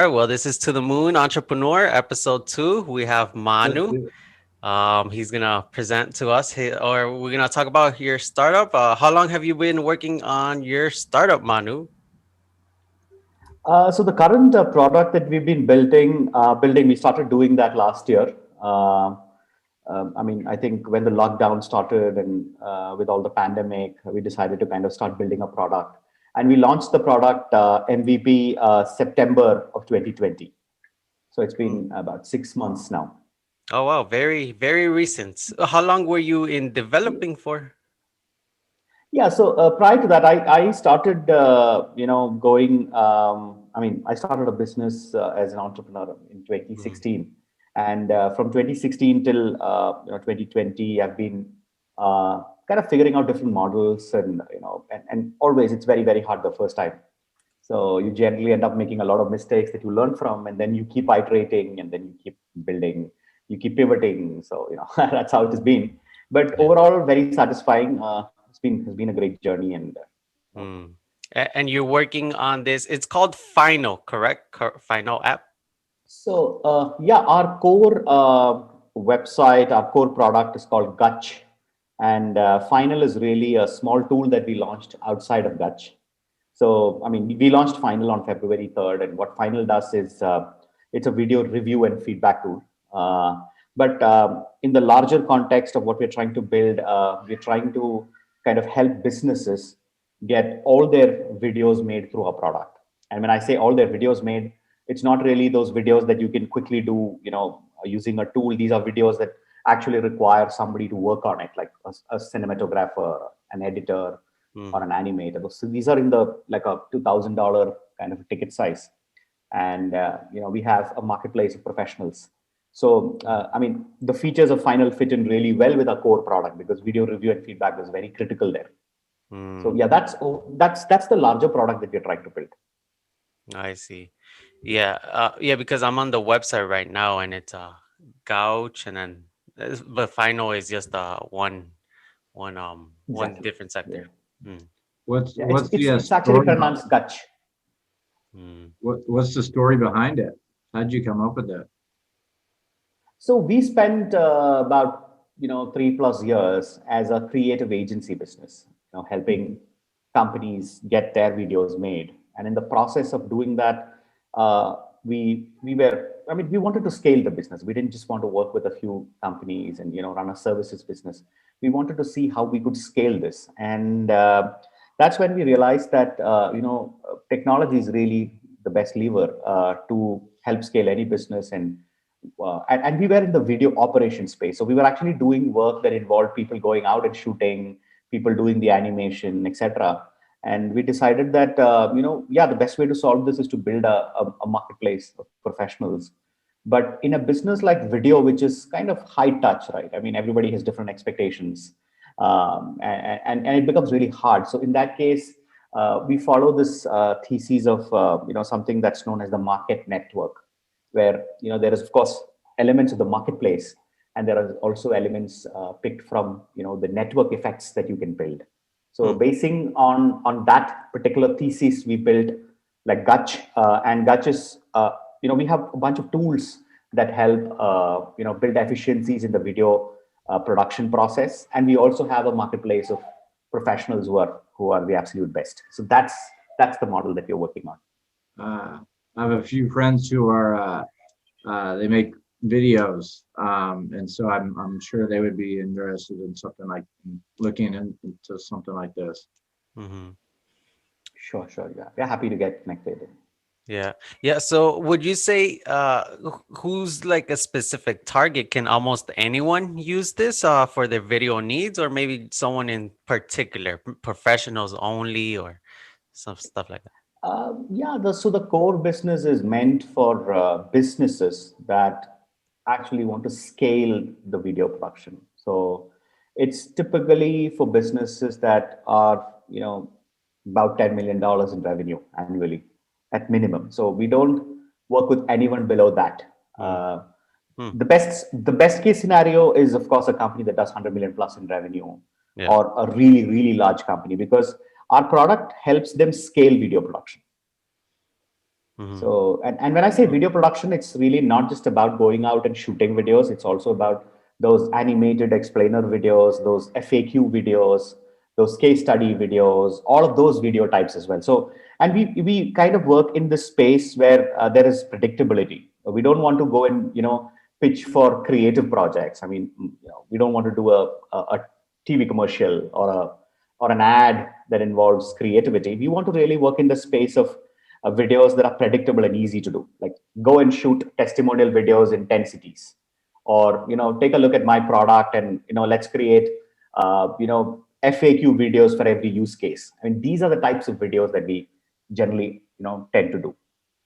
start. Well, this is To the Moon Entrepreneur, episode 2. We have Let's Manu. do it. He's gonna present to us, or we're gonna talk about your startup. How long have you been working on your startup, Manu? So the current product that we've been building, we started doing that last year. I think when the lockdown started and with all the pandemic, we decided to kind of start building a product. And we launched the product MVP September of 2020. So it's been about 6 months now. Oh wow, very very recent. How long were you in developing for? Yeah, so prior to that, I started, going. I started a business as an entrepreneur in Mm, 2016, and from 2016 till 2020, I've been kind of figuring out different models, and always it's very very hard the first time. So you generally end up making a lot of mistakes that you learn from, and then you keep iterating, and then you keep building, you keep pivoting. So that's how it has been. But yeah. overall, very satisfying. It's been a great journey, and Mm. And you're working on this. It's called Final, correct? Final app. yeah, our core website, our core product is called Guch, and Final is really a small tool that we launched outside of Guch. So, we launched Final on February 3rd, and what Final does is it's a video review and feedback tool. But in the larger context of what we're trying to build, we're trying to kind of help businesses get all their videos made through our product. And when I say all their videos made, it's not really those videos that you can quickly do, using a tool. These are videos that actually require somebody to work on it, like a cinematographer, an editor, or Mm. an animator. So these are in the like a $2,000 kind of ticket size, and we have a marketplace of professionals. So the features of Final fit in really well with our core product because video review and feedback is very critical there. So Mm. yeah, that's the larger product that we're trying to build. I see. Yeah, yeah, because I'm on the website right now and it's Gouch and then but Final is just one Exactly. different Yeah. sector. Mm, What's Yeah. It's what's the it's it's actually story behind pronounced Kutch. mm, what's the story behind it? How'd you come up with that? So we spent about 3+ years as a creative agency business, helping companies get their videos made. And in the process of doing that, we wanted to scale the business. We didn't just want to work with a few companies and run a services business. We wanted to see how we could scale this, and that's when we realized that technology is really the best lever to help scale any business. And we were in the video operation space, so we were actually doing work that involved people going out and shooting, people doing the animation, etc. And we decided that the best way to solve this is to build a marketplace of professionals. But in a business like video, which is kind of high touch, right? Everybody has different expectations, and it becomes really hard. So in that case, we follow this thesis of something that's known as the market network, where there is of course elements of the marketplace, and there are also elements picked from the network effects that you can build. So mm, basing on that particular thesis, we built like Guch, and Guch is we have a bunch of tools that help build efficiencies in the video production process, and we also have a marketplace of professionals who are the absolute best. So that's the model that we're working on. Uh, I have a few friends who are they make videos, and so I'm sure they would be interested in something like looking into something like this. mm-hmm. Sure, yeah, we're happy to get connected. Yeah, yeah. So would you say who's like a specific target? Can almost anyone use this for their video needs, or maybe someone in particular, professionals only, or some stuff like that? So the core business is meant for businesses that actually want to scale the video production. So it's typically for businesses that are, about $10 million in revenue annually at minimum. So we don't work with anyone below that. Mm, mm, The best case scenario is of course a company that does 100 million plus in revenue, yeah. or a really really large company, because our product helps them scale video production. Mhm. So, and when I say video production, it's really not just about going out and shooting videos. It's also about those animated explainer videos, those FAQ videos, those case study videos, all of those video types as well. So, and we kind of work in this space where there is predictability. We don't want to go and, pitch for creative projects. I mean, we don't want to do a TV commercial or an ad that involves creativity. We want to really work in the space of videos that are predictable and easy to do. Like go and shoot testimonial videos in 10 cities, or take a look at my product and let's create FAQ videos for every use case. I mean, these are the types of videos that we generally tend to do.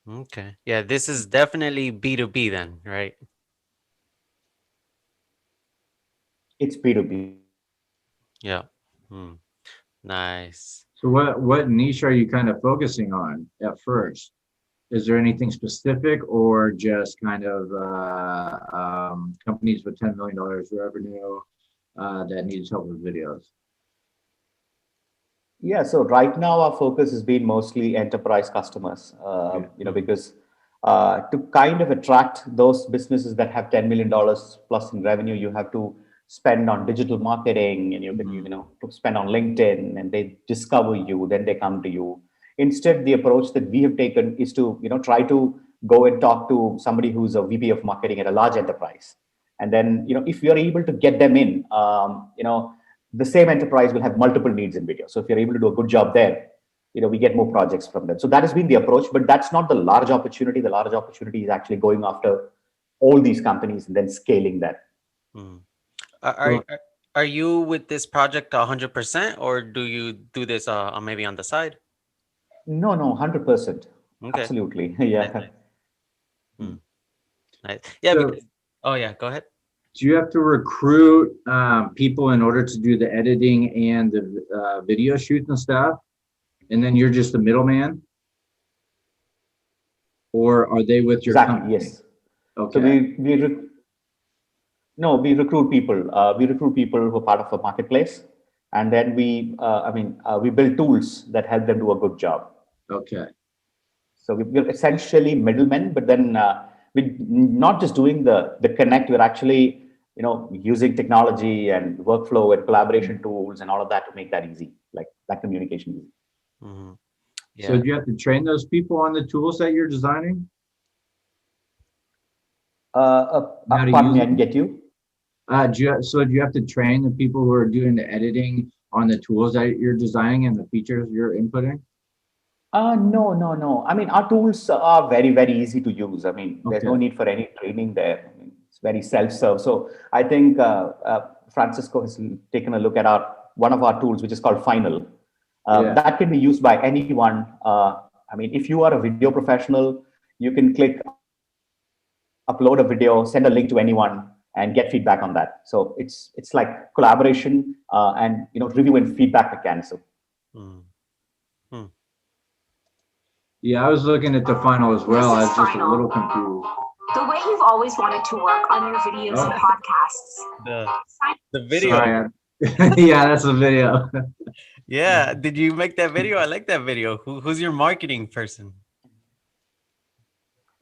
Okay. Yeah, this is definitely B2B then, right? It's B2B. Yeah. Hmm. Nice. So what niche are you kind of focusing on at first? Is there anything specific or just kind of companies with $10 million revenue that needs help with videos? Yeah, so right now our focus has been mostly enterprise customers, Yeah. because to kind of attract those businesses that have $10 million plus in revenue, you have to spend on digital marketing, and Mhm. to spend on LinkedIn, and they discover you, then they come to you. Instead, the approach that we have taken is to, try to go and talk to somebody who's a VP of marketing at a large enterprise. And then, if you're able to get them in, the same enterprise will have multiple needs in video. So if you're able to do a good job there, we get more projects from them. So that has been the approach, but that's not the large opportunity. The large opportunity is actually going after all these companies and then scaling that. Hmm. Are, are So are are you with this project 100%, or do you do this maybe on the side? No, no, 100%. Okay. Absolutely. Nice, Yeah. nice. Hmm. Nice. Yeah, so because oh yeah, go ahead. do you have to recruit people in order to do the editing and the video shoots and stuff? And then you're just the middleman, or are they with your Exactly. company? Yes. So Okay. no, we recruit people. We recruit people who are part of a marketplace, and then we build tools that help them do a good job. Okay. So we're essentially middlemen, but then we're not just doing the connect. We're actually using technology and workflow and collaboration tools and all of that to make that easy, like that communication easy. Hmm. So Yeah. do you have to train those people on the tools that you're designing? How to Pardon use me, I didn't them? get you. So do you have to train the people who are doing the editing on the tools that you're designing and the features you're inputting? No, no, no. I mean, our tools are very, very easy to use. I mean, there's no Okay. need for any training there. I mean, it's very self-serve. So I think Francisco has taken a look at our one of our tools, which is called Final. Yeah. That can be used by anyone. I mean, if you are a video professional, you can click upload a video, send a link to anyone, and get feedback on that. So it's like collaboration and review and feedback mechanism. Mm. Hmm. Yeah, I was looking at the final as well. I was just a little confused. The way you've always wanted to work on your videos and Oh, podcasts. The video. sorry. Yeah, that's a video. Yeah. Did you make that video? I like that video. Who's your marketing person?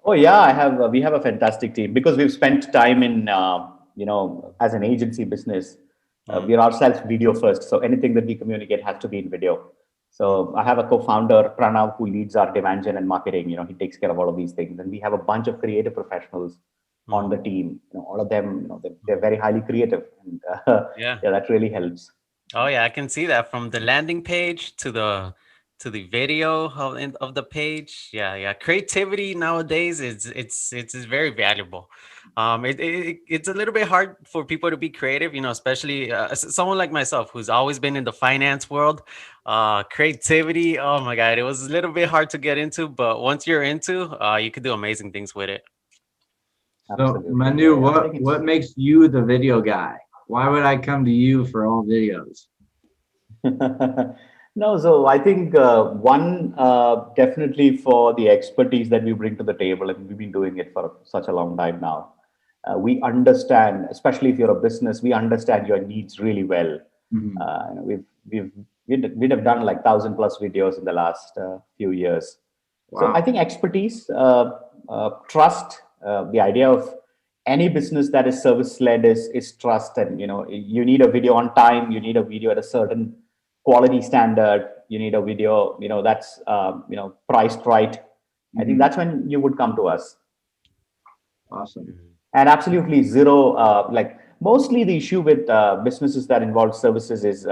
Oh yeah, I have. We have a fantastic team because we've spent time in, as an agency business. Mm. We're ourselves video first, so anything that we communicate has to be in video. So I have a co-founder, Pranav, who leads our demand gen and marketing. He takes care of all of these things, and we have a bunch of creative professionals on Mm. the team. All of them, they're very highly creative, and Yeah. yeah, that really helps. Oh yeah, I can see that from the landing page to the video of the page. Yeah, yeah. Creativity nowadays is very valuable. It's a little bit hard for people to be creative, especially someone like myself who's always been in the finance world. Creativity, oh my God, it was a little bit hard to get into, but once you're into, you can do amazing things with it. So Absolutely, yeah, Manu, yeah. I think what makes you the video guy? Why would I come to you for all videos? No, so I think one definitely for the expertise that we bring to the table, and we've been doing it for such a long time now. We understand, especially if you're a business, we understand your needs really well. Mhm. We've we'd have done like 1,000+ videos in the last few years, So Wow. I think expertise, trust, the idea of any business that is service led is trust. And you need a video on time, you need a video at a certain quality standard, you need a video that's priced right. I think Mhm. that's when you would come to us. Awesome. And absolutely zero, like mostly the issue with businesses that involve services is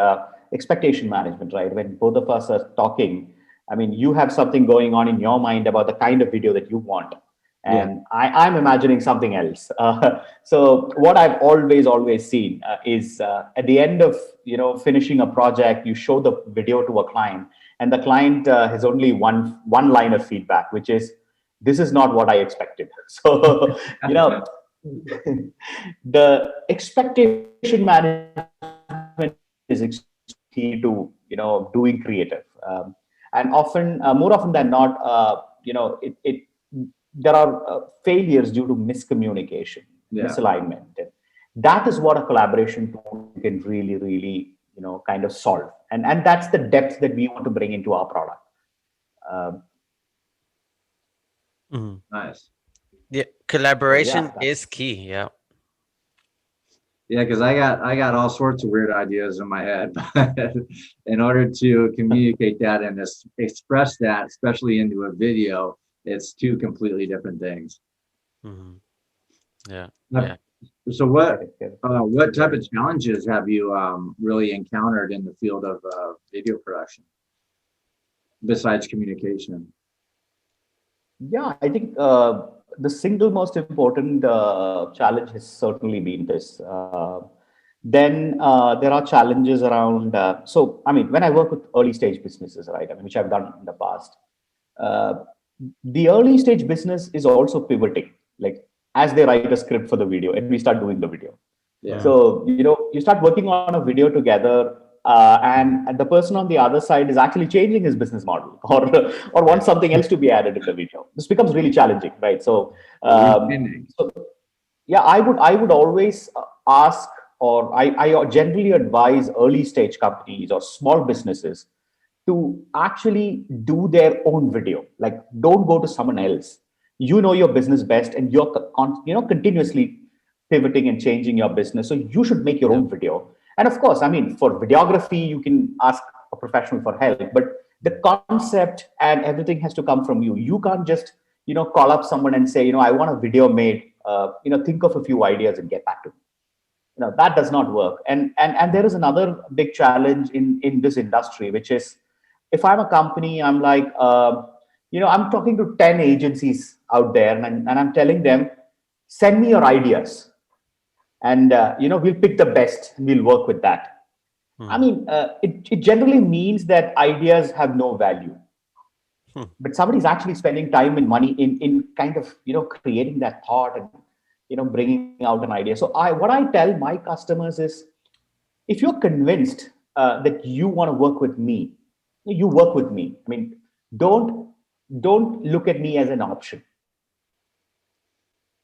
expectation management, right? When both of us are talking, I mean, you have something going on in your mind about the kind of video that you want, Yeah. and I'm imagining something else. So what I've always seen is at the end of finishing a project, you show the video to a client, and the client has only one line of feedback, which is, "This is not what I expected." So you know the expectation management is key to doing creative, and often more often than not, it there are failures due to miscommunication, Yeah. misalignment. And that is what a collaboration tool can really kind of solve, and that's the depth that we want to bring into our product. um, Mhm. Nice. Yeah, so yeah, collaboration is that's key. Yeah. Yeah, because I got all sorts of weird ideas in my head. But in order to communicate that and express that, especially into a video, it's two completely different things. Mhm. Yeah. Uh, Yeah. So correct, correct. what type of challenges have you really encountered in the field of video production besides communication? Yeah, I think the single most important challenge has certainly been this. Then there are challenges around. So, I mean, when I work with early stage businesses, right? I mean, which I've done in the past, uh, the early stage business is also pivoting. Like as they write a script for the video, and we start doing the video. Yeah. Mhm. So, you start working on a video together, and the person on the other side is actually changing his business model, or Yeah. wants something else to be added in the video. This becomes really challenging, right? So, Rethinking. so yeah, I would always ask, or I generally advise early stage companies or small businesses to actually do their own video. Like, don't go to someone else. You know your business best, and you're continuously pivoting and changing your business. So you should make your Yeah. own video. And of course, I mean, for videography, you can ask a professional for help, but the concept and everything has to come from you. You can't just call up someone and say, I want a video made. Think of a few ideas and get back to me. That does not work. And there is another big challenge in this industry, which is, if I'm a company, I'm like, I'm talking to 10 agencies out there, and I'm telling them, send me your ideas, and we'll pick the best and we'll work with that. I Mhm. mean, it generally means that ideas have no value, Hmm. but somebody's actually spending time and money in kind of creating that thought, and bringing out an idea. So what I tell my customers is, if you're convinced that you want to work with me, you work with me. I mean, don't don't look at me as an option,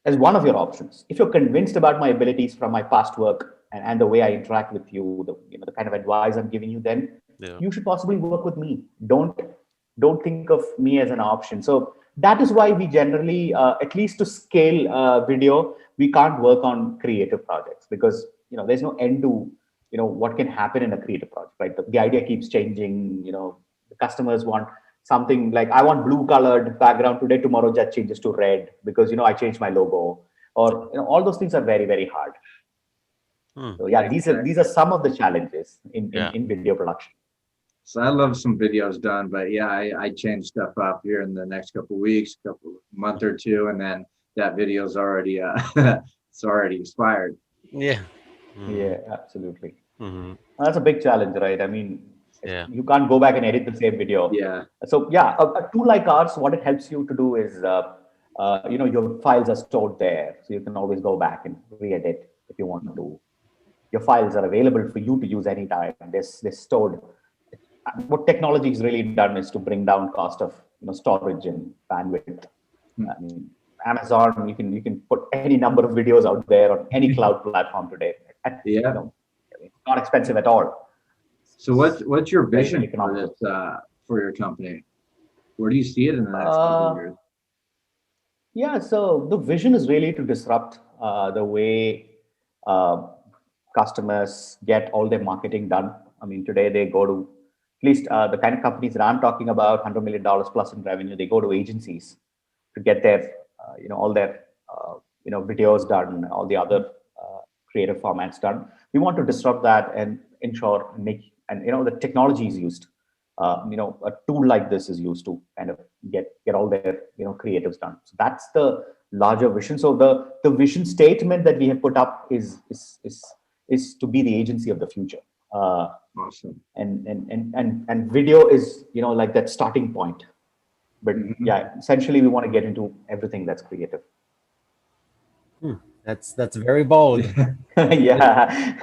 as one of your options. If you're convinced about my abilities from my past work, and the way I interact with you, the kind of advice I'm giving you, then Yeah. you should possibly work with me. Don't think of me as an option. So that is why we generally, at least to scale video, we can't work on creative projects, because there's no end to what can happen in a creative project, right? The idea keeps changing. The customers want something like, I want blue colored background today, tomorrow that changes to red because I changed my logo, or all those things are very hard. Hmm. So yeah, these are Exactly. some of the challenges Yeah. in video production. So I love some videos done, but yeah, I change stuff up here in the next couple weeks, couple month or two, and then that video's already it's already expired. Yeah. Mhm. Yeah, absolutely. Mhm. That's a big challenge, right? I mean, Yeah. you can't go back and edit the same video. Yeah. So yeah, a tool like ours, what it helps you to do is, your files are stored there, so you can always go back and re-edit if you want to. Your files are available for you to use anytime. They're stored. What technology has really done is to bring down cost of storage and bandwidth. I mean, Amazon, you can put any number of videos out there on any cloud platform today. Yeah. It's not expensive at all. So what's your Very vision for economical. this for your company? Where do you see it in the next couple of years? Yeah, so the vision is really to disrupt the way uh, customers get all their marketing done. I mean, today they go to at least the kind of companies that I'm talking about, $100 million plus in revenue. They go to agencies to get their, all their, videos done, all the other creative formats done. We want to disrupt that and ensure the technology is used. A tool like this is used to kind of get all their creatives done. So that's the larger vision. So the vision statement that we have put up is to be the agency of the future. Awesome. And video is like that starting point. But yeah, essentially we want to get into everything that's creative. That's very bold. Yeah.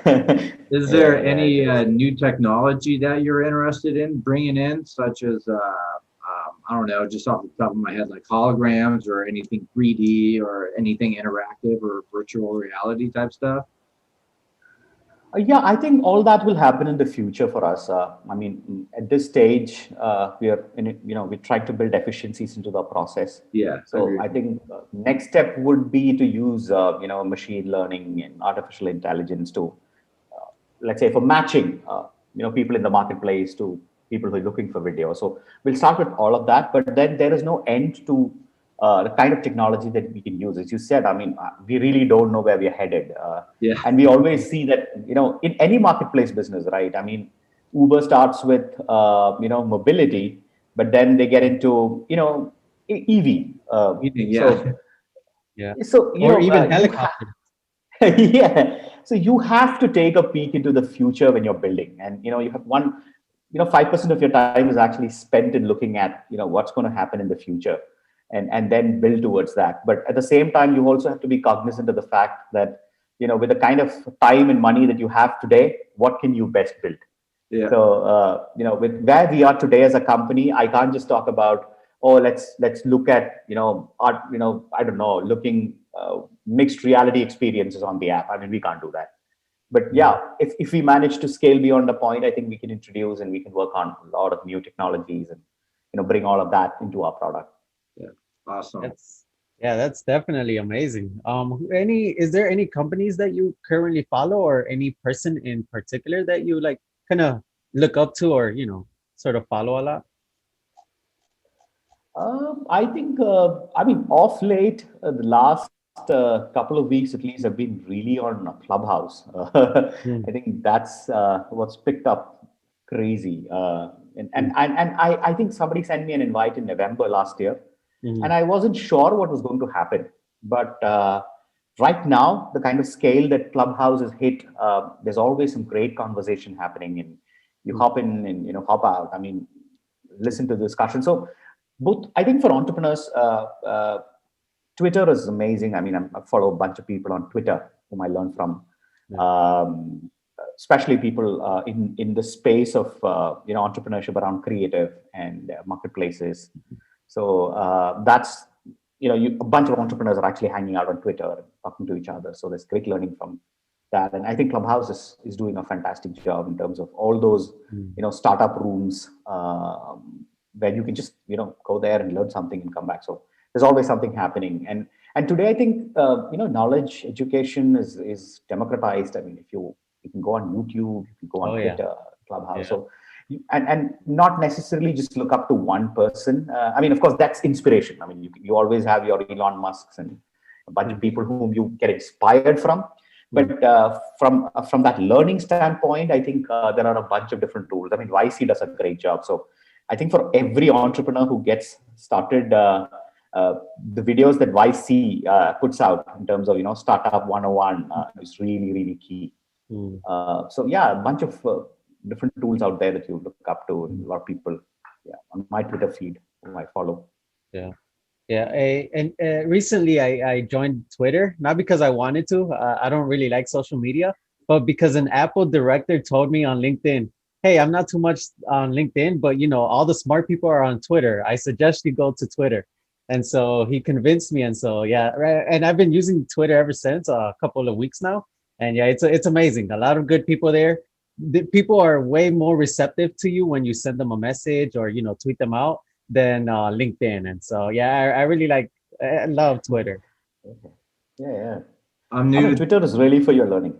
Is there Yeah, any it is. new technology that you're interested in bringing in, such as, I don't know, just off the top of my head, like holograms or anything 3D or anything interactive or virtual reality type stuff? Yeah, I think all that will happen in the future for us. I mean, at this stage, we are we're trying to build efficiencies into the process. Yeah. So I think next step would be to use machine learning and artificial intelligence to, let's say, for matching people in the marketplace to people who are looking for video. So we'll start with all of that, but then there is no end to the kind of technology that we can use. As you said, I mean, we really don't know where we are headed. Yeah. And we always see that, in any marketplace business, right? I mean, Uber starts with, mobility, but then they get into, EV. Yeah. So, Yeah. so Or even you helicopters. yeah. So you have to take a peek into the future when you're building, and you have 5% of your time is actually spent in looking at what's going to happen in the future, and then build towards that. But at the same time, you also have to be cognizant of the fact that with the kind of time and money that you have today, what can you best build? Yeah. So with where we are today as a company, I can't just talk about, oh, let's look at art, I don't know, looking mixed reality experiences on the app. I mean, we can't do that. But yeah, if we manage to scale beyond a point, I think we can introduce and we can work on a lot of new technologies and bring all of that into our product. Yeah. Awesome. That's definitely amazing. Is there any companies that you currently follow or any person in particular that you like kind of look up to or sort of follow a lot? I think, I mean, off late, the last couple of weeks at least have been really on Clubhouse. I think that's what's picked up crazy. And I think somebody sent me an invite in November last year, and I wasn't sure what was going to happen. But right now, the kind of scale that Clubhouse has hit, there's always some great conversation happening, and you hop in and hop out. I mean, listen to the discussion. So both, I think for entrepreneurs, Twitter is amazing. I mean, I follow a bunch of people on Twitter whom I learn from, especially people in the space of entrepreneurship around creative and marketplaces. So that's a bunch of entrepreneurs are actually hanging out on Twitter and talking to each other. So there's great learning from that, and I think Clubhouse is doing a fantastic job in terms of all those startup rooms. Where you can just go there and learn something and come back. So there's always something happening, and today I think knowledge education is democratized. I mean, if you can go on YouTube, you can go on Twitter, Clubhouse. So and not necessarily just look up to one person. I mean, of course, that's inspiration. I mean, you always have your Elon Musks and a bunch of people whom you get inspired from. But from that learning standpoint, I think there are a bunch of different tools. I mean, YC does a great job. So I think for every entrepreneur who gets started, the videos that YC puts out in terms of startup 101 is really, really key. So yeah, a bunch of different tools out there that you look up to, and a lot of people on my Twitter feed whom I follow. Recently I joined Twitter, not because I wanted to. I don't really like social media, but because an Apple director told me on LinkedIn, hey, I'm not too much on LinkedIn, but all the smart people are on Twitter. I suggest you go to Twitter. And so he convinced me. And so, and I've been using Twitter ever since, a couple of weeks now. And it's amazing. A lot of good people there. The people are way more receptive to you when you send them a message or, tweet them out than LinkedIn. And so yeah, I really I love Twitter. Yeah, yeah. I'm I new mean, to, Twitter is really for your learning.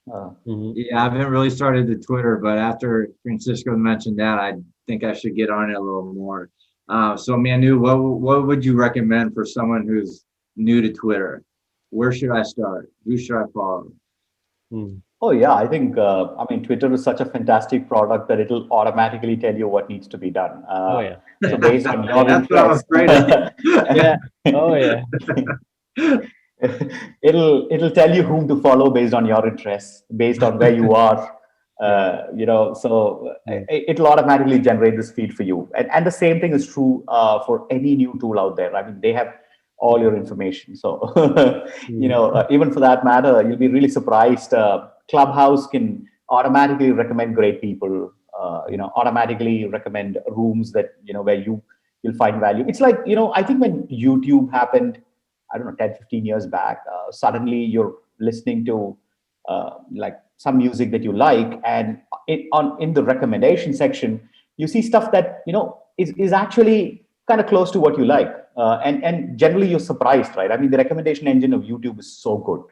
Mhm. yeah, I haven't really started the Twitter, but after Francisco mentioned that, I think I should get on it a little more. So Manu, what would you recommend for someone who's new to Twitter? Where should I start? Who should I follow? Mm. Oh yeah, I think I mean Twitter is such a fantastic product that it'll automatically tell you what needs to be done. Oh yeah, So yeah, based on your That's what I'm interest, afraid of. yeah. Oh yeah. it'll tell you whom to follow based on your interests, based on where you are. Yeah. So Mm. it'll automatically generate this feed for you. And the same thing is true for any new tool out there. I mean, they have all your information. So, Mm. even for that matter, you'll be really surprised. Clubhouse can automatically recommend great people, automatically recommend rooms that, where you'll find value. It's like, I think when YouTube happened, I don't know, 10, 15 years back, suddenly you're listening to like some music that you like, and in the recommendation section, you see stuff that, is actually kind of close to what you like. And generally you're surprised, right? I mean, the recommendation engine of YouTube is so good.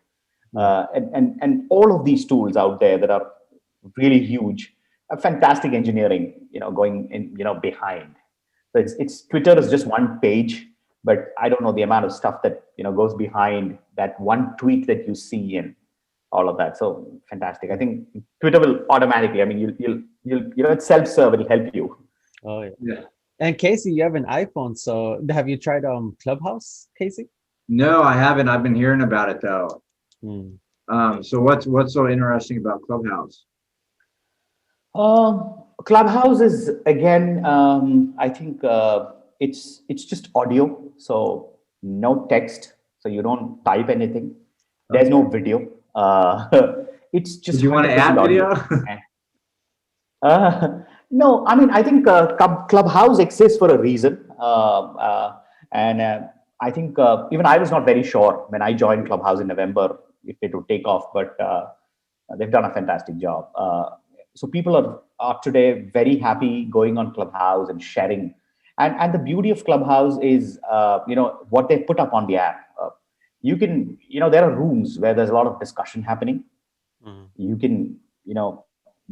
Mm. And all of these tools out there that are really huge, a fantastic engineering, going in, behind. So it's Twitter is just one page, but I don't know the amount of stuff that goes behind that one tweet that you see and all of that. So fantastic. I think Twitter will automatically. I mean, you'll it's self-serve. It'll help you. Oh yeah. Yeah. And Casey, you have an iPhone, so have you tried Clubhouse, Casey? No, I haven't. I've been hearing about it though. Mm. So what's so interesting about Clubhouse? Clubhouse is again. I think it's just audio, so no text, so you don't type anything. There's Okay. no video. It's Did just you want to 100% add audio. video? No, I mean, I think Clubhouse exists for a reason. And I think even I was not very sure when I joined Clubhouse in November if it would take off, but they've done a fantastic job. So people are today very happy going on Clubhouse and sharing. And the beauty of Clubhouse is, what they put up on the app. You can, there are rooms where there's a lot of discussion happening. Mm. You can,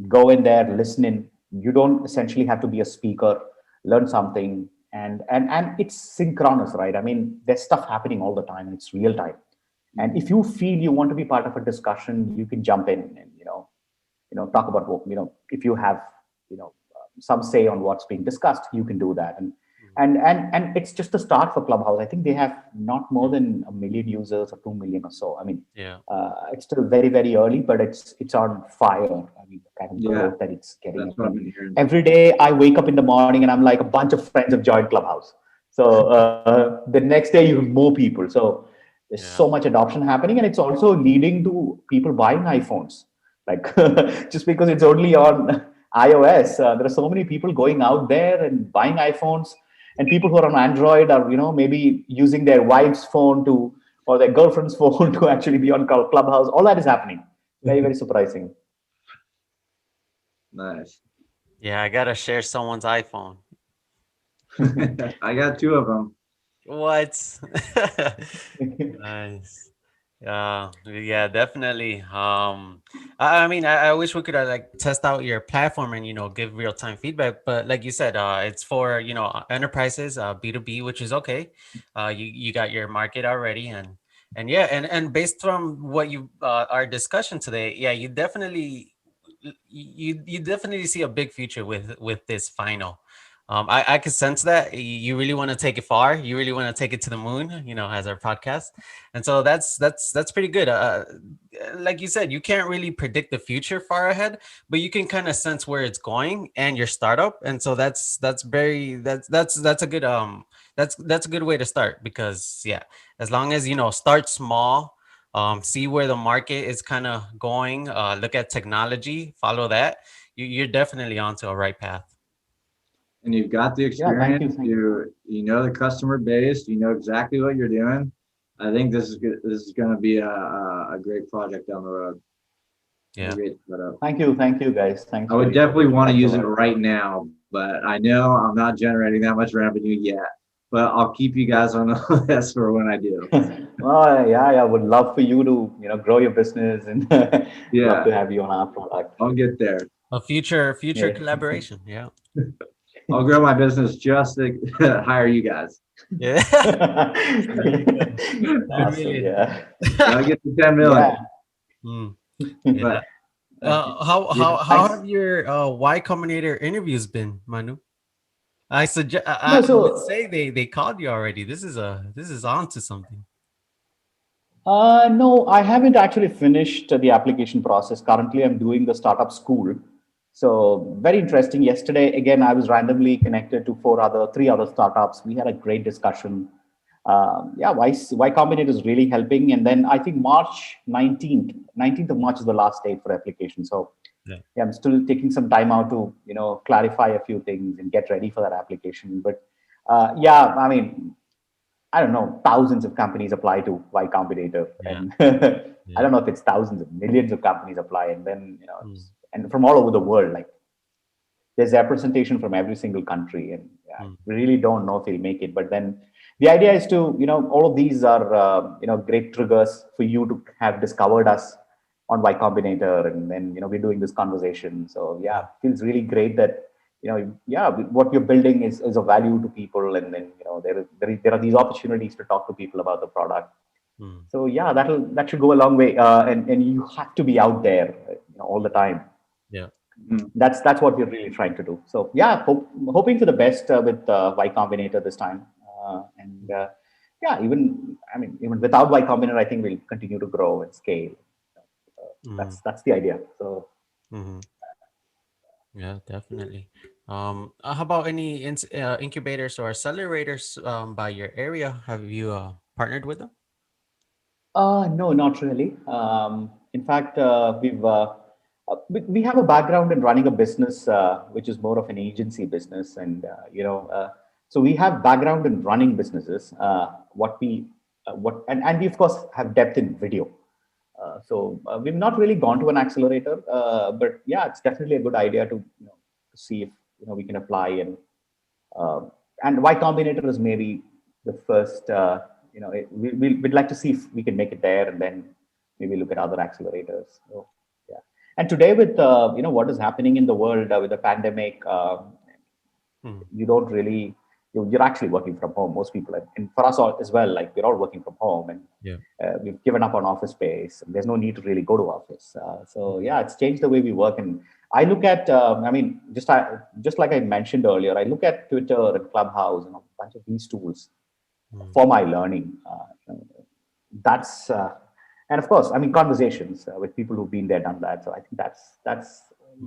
go in there, listen in. You don't essentially have to be a speaker, learn something, and it's synchronous, right? I mean, there's stuff happening all the time. It's real time. And if you feel you want to be part of a discussion, you can jump in and talk about what, if you have some say on what's being discussed, you can do that. And it's just the start for Clubhouse. I think they have not more than 1 million users or 2 million or so. I mean, Yeah. it's still very, very early, but it's on fire. I mean, the kind of Yeah, growth that it's getting. that's what I've been hearing. Every day I wake up in the morning and I'm like, a bunch of friends have joined Clubhouse. So the next day you have more people. So there's Yeah. so much adoption happening, and it's also leading to people buying iPhones. Like just because it's only on iOS, there are so many people going out there and buying iPhones, and people who are on Android are maybe using their wife's phone to or their girlfriend's phone to actually be on Clubhouse. All that is happening. Very, very surprising. Nice. Yeah, I gotta share someone's iPhone. I got 2 of them. What? Nice. Yeah, definitely. I mean, I wish we could like test out your platform and give real time feedback. But like you said, it's for enterprises, B2B, which is okay. You got your market already, and yeah, and based from what you our discussion today, yeah, you definitely see a big future with this final. I can sense that you really want to take it far. You really want to take it to the moon, as our podcast. And so that's pretty good. Like you said, you can't really predict the future far ahead, but you can kind of sense where it's going and your startup. And so that's a good that's a good way to start, because yeah, as long as start small, see where the market is kind of going, look at technology, follow that, you're definitely onto a right path. And you've got the Yeah, thank you. experience. You know the customer base. You know exactly what you're doing. I think this is good. This is going to be a great project down the road. Yeah. Great setup. Thank you, guys. Thanks. I would for definitely want to thanks a use it lot. right now, but I know I'm not generating that much revenue yet. But I'll keep you guys on the list for when I do. Well, yeah, I would love for you to, grow your business and love Yeah, to have you on our product. I'll get there. A future Yeah. collaboration. Yeah. I'll grow my business just to hire you guys. Yeah. There you go. 10 Awesome. million. Yeah. Gotta get to 10 million. Mm, But yeah. How yeah, how have your Y Combinator interviews been, Manu? I suggest No, I would so say they called you already. This is on to something. no, I haven't actually finished the application process. Currently, I'm doing the startup school. So very interesting. Yesterday, again, I was randomly connected to three other startups. We had a great discussion. Yeah, Y Combinator is really helping. And then I think March 19th of March is the last date for application. So Yeah. yeah, I'm still taking some time out to, clarify a few things and get ready for that application. But yeah, I mean, I don't know, thousands of companies apply to Y Combinator, Yeah. and I Yeah. don't know if it's thousands of millions of companies apply, and then Mm, and from all over the world, like there's representation from every single country, and I mm, really don't know if we'll make it. But then the idea is to, all of these are great triggers for you to have discovered us on Y Combinator, and then we're doing this conversation. So yeah, it feels really great that yeah, what you're building is of value to people, and then there are these opportunities to talk to people about the product. mm. So yeah, that should go a long way, and you have to be out there, all the time. Yeah. mm, That's what we're really trying to do. So yeah, hoping for the best with Y Combinator this time, and yeah, even without Y Combinator, I think we'll continue to grow and scale. Mm, That's the idea. So mm-hmm. Yeah, definitely. How about any incubators or accelerators by your area? Have you partnered with them? no, not really. In fact, we have a background in running a business, which is more of an agency business, and so we have background in running businesses. And we of course have depth in video. So we've not really gone to an accelerator, but yeah, it's definitely a good idea to to see if we can apply uh, and Y Combinator is maybe the first. We'd like to see if we can make it there, and then maybe look at other accelerators. So, yeah. And today, with what is happening in the world with the pandemic, Mm, you don't really you're actually working from home. Most people, and for us all as well, like we're all working from home, and yeah. we've given up on office space. And there's no need to really go to office. So Mhm, yeah, it's changed the way we work. And I look at, just like I mentioned earlier, I look at Twitter and Clubhouse and a bunch of these tools mm, for my learning. That's And of course, I mean, conversations with people who've been there, done that. So I think that's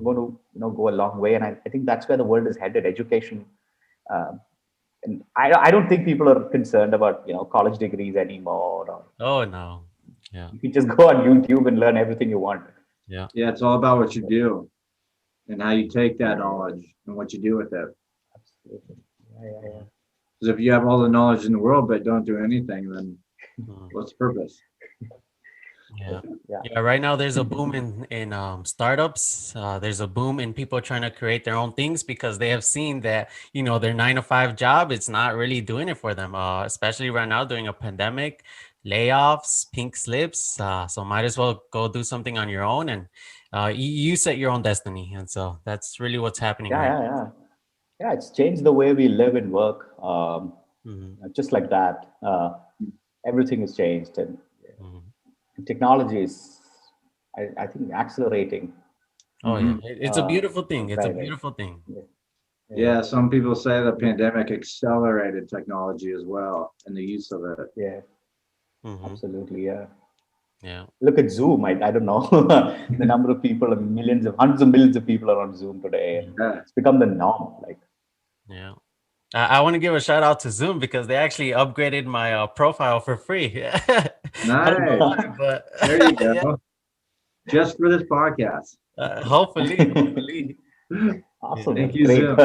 going mhm. to go a long way. And I think that's where the world is headed. Education. Uh, and I don't think people are concerned about college degrees anymore. Or Oh no. Yeah. you can just go on YouTube and learn everything you want. Yeah. yeah, it's all about what you do and how you take that Yeah, knowledge and what you do with it. absolutely. Yeah. Mhm, Because if you have all the knowledge in the world but don't do anything, then mm. what's the purpose? Yeah. Yeah. Yeah, right now there's a boom in startups. There's a boom in people trying to create their own things because they have seen that, their 9 to 5 job, it's not really doing it for them. Especially right now during a pandemic, layoffs, pink slips. So might as well go do something on your own and you set your own destiny. And so that's really what's happening Yeah, right yeah, yeah. Yeah, it's changed the way we live and work. now. Hmm. Just like that, everything has changed, and Hmm. technology is, I think, accelerating. Oh yeah, Hmm. it's a beautiful In a thing. It's a very, very, beautiful thing. yeah, yeah, Yeah, some people say the yeah, pandemic accelerated technology as well and the use of it. yeah, Hmm. absolutely, yeah. Yeah. Look at Zoom. I don't know the number of people, hundreds of millions of people are on Zoom today, and Yeah, it's become the norm. Like, Yeah. I want to give a shout out to Zoom because they actually upgraded my profile for free. I don't know nice. why, but There you yeah, go. Just for this podcast. hopefully. Yeah. awesome, Thank that's you, great. Zoom.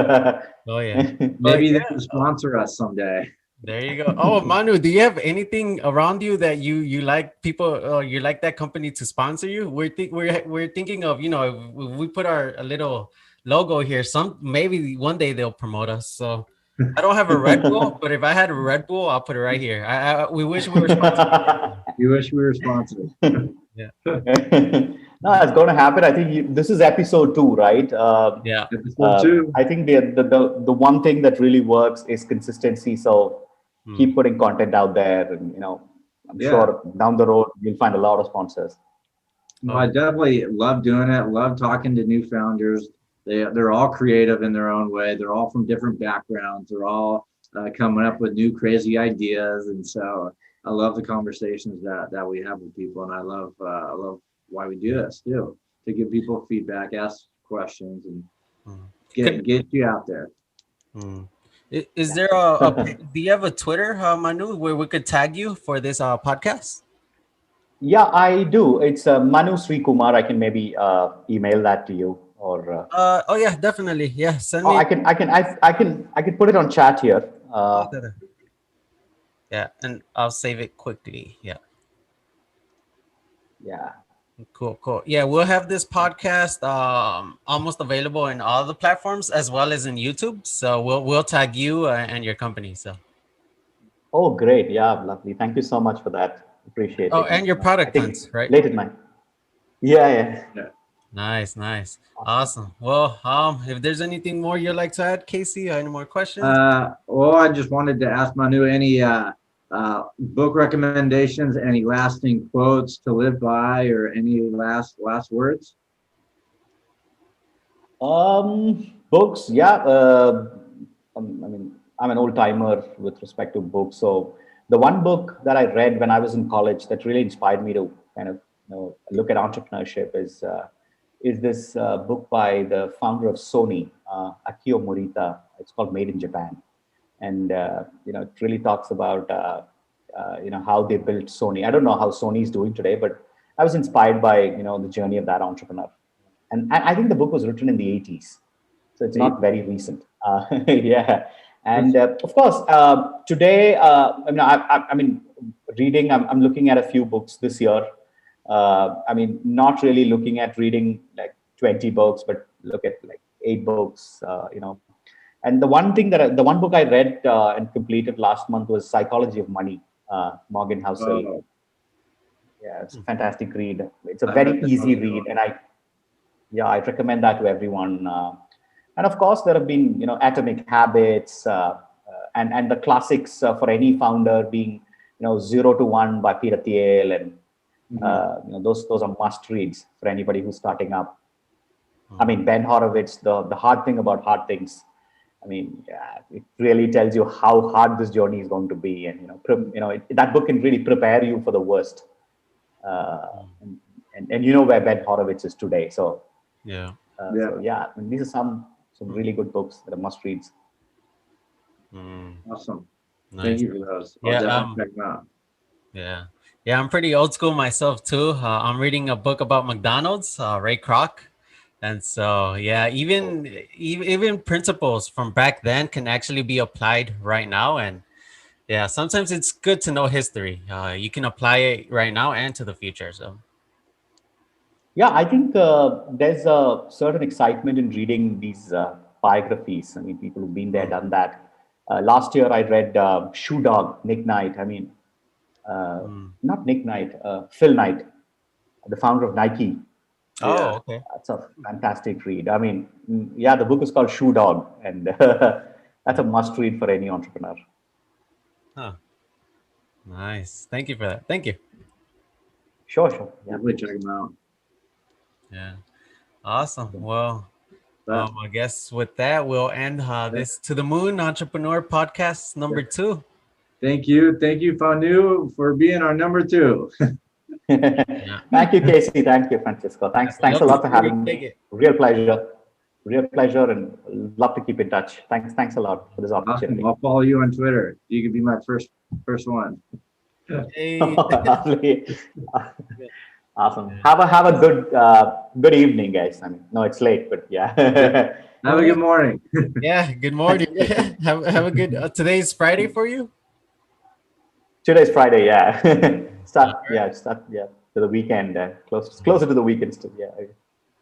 Oh yeah. But Maybe they yeah, can sponsor us someday. there you go. Oh, Manu, do you have anything around you that you like people you like that company to sponsor you? We're thinking of, if we put our a little logo here. Maybe one day they'll promote us. So I don't have a Red Bull, but if I had a Red Bull, I'll put it right here. We wish we were sponsored. You wish we were sponsored. Yeah. No, it's going to happen. I think this is episode 2, right? Yeah. Episode 2. I think the one thing that really works is consistency. So keep putting content out there, and I'm sure down the road you'll find a lot of sponsors. No, I definitely love doing it. Love talking to new founders. They're all creative in their own way. They're all from different backgrounds. They're all coming up with new crazy ideas, and so I love the conversations that we have with people, and I love why we do this too, to give people feedback, ask questions, and get you out there. Is there do you have a Twitter, Manu, where we could tag you for this podcast? Yeah, I do. It's Manu Sri Kumar. I can maybe email that to you, or oh yeah, definitely. Yeah, send me. I can put it on chat here. Yeah, and I'll save it quickly. Yeah. Yeah. Cool. Yeah, we'll have this podcast almost available in all the platforms as well as in YouTube. So we'll tag you and your company. So. Oh, great! Yeah, lovely. Thank you so much for that. Appreciate it. Oh, and your product hunts, right? Late at night. Yeah. Nice. Awesome. Well, if there's anything more you'd like to add, Casey, or any more questions? Well, I just wanted to ask Manu any book recommendations, any lasting quotes to live by, or any last words? Books. Yeah. I mean, I'm an old timer with respect to books. So the one book that I read when I was in college that really inspired me to kind of look at entrepreneurship is this book by the founder of Sony, Akio Morita. It's called Made in Japan, and it really talks about how they built Sony. I don't know how Sony is doing today, but I was inspired by the journey of that entrepreneur. And I think the book was written in the 80s, so it's not very recent. Yeah. And of course, today, I mean, reading. I'm looking at a few books this year. Not really looking at reading like 20 books, but look at like 8 books. And the one book I read and completed last month was Psychology of Money, Morgan Housel. Oh. Yeah, it's a fantastic read. It's a very easy read, and I recommend that to everyone. And of course, there have been Atomic Habits and the classics for any founder being 0 to 1 by Peter Thiel, and those are must reads for anybody who's starting up. I mean, Ben Horowitz, the hard thing about hard things. I mean, it really tells you how hard this journey is going to be, and that book can really prepare you for the worst. And where Ben Horowitz is today. So yeah. I mean, these are some really good books that are must reads. Awesome. Nice. Thank you for those. I'll definitely check them out. Yeah, I'm pretty old school myself too. I'm reading a book about McDonald's, Ray Kroc. And so, yeah, even principles from back then can actually be applied right now. And yeah, sometimes it's good to know history. You can apply it right now and to the future. So, yeah, I think there's a certain excitement in reading these biographies. I mean, people who've been there, done that. Last year, I read Shoe Dog, Nick Knight. I mean, not Nick Knight, Phil Knight, the founder of Nike. Oh, okay. That's a fantastic read. I mean, the book is called Shoe Dog, and that's a must read for any entrepreneur. Huh. Nice. Thank you for that. Thank you. Sure. Yeah, definitely check them out. Yeah. Awesome. Well, I guess with that, we'll end this To the Moon Entrepreneur Podcast number 2. Thank you, Manu, for being our number 2. Thank you, Casey. Thank you, Franchesco. Thanks a lot for having me. Real pleasure, and love to keep in touch. Thanks a lot for this opportunity. Awesome. I'll follow you on Twitter. You could be my first one. Hey. Awesome. Have a good evening, guys. I mean, no, it's late, but yeah. Have a good morning. Yeah, good morning. have a good. Today's Friday for you. Today's Friday. Yeah. Start to the weekend. Closer to the weekend still.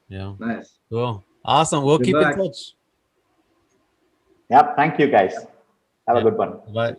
Yeah. Nice. Cool. Awesome. We'll Good keep in luck. touch. Yeah, thank you guys. Have a Yeah. good one. Bye.